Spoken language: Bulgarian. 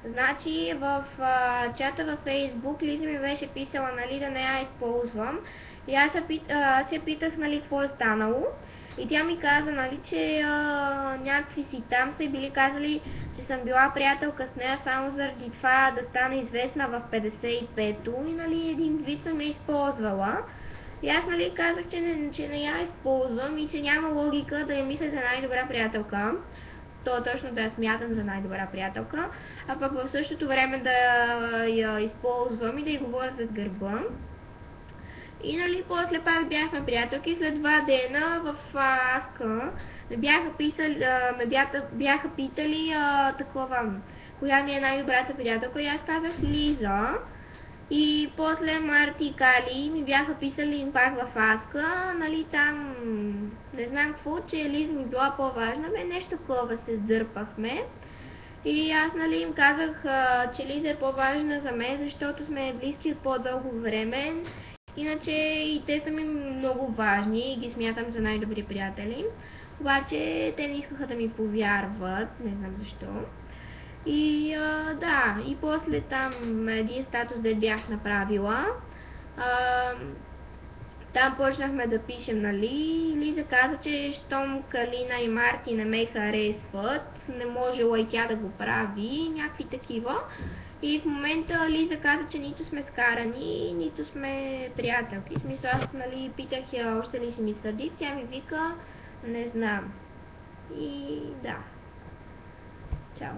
Значи в чата във Фейсбук Лиза ми беше писала, нали, да не я използвам. И аз я питах, нали, какво е станало. И тя ми каза, нали, че някакви си там са и били казали, че съм била приятелка с нея само заради това да стане известна в 55-то и, нали, един вид съм я използвала. И аз, нали, казах, че не я използвам и че няма логика да я мисля за най-добра приятелка. То точно да я смятам за най-добра приятелка, а пък в същото време да я използвам и да й говоря зад гърба. И, нали, после пак бяхме приятелки, след 2 дена в Аска бяха питали такова, коя ми е най-добрата приятелка и аз казах Лиза. И после Марти и Кали ми бяха писали пак в Аска, нали, там не знам какво, че Лиза ми била по-важна, нещо такова се сдърпахме. И аз, нали, им казах, че Лиза е по-важна за мен, защото сме близки от по-дълго време. Иначе и те са ми много важни и ги смятам за най-добри приятели. Обаче те не искаха да ми повярват, не знам защо. И да, и после там един статус да бях направила. Там почнахме да пишем, нали, Лиза каза, че щом Калина и Марти не ме харесват, не можела и тя да го прави, някакви такива. И в момента Лиза каза, че нито сме скарани, нито сме приятелки. В смисъл, аз, нали, питах я още ли си ми сърди, тя ми вика, не знам. И да. Чао.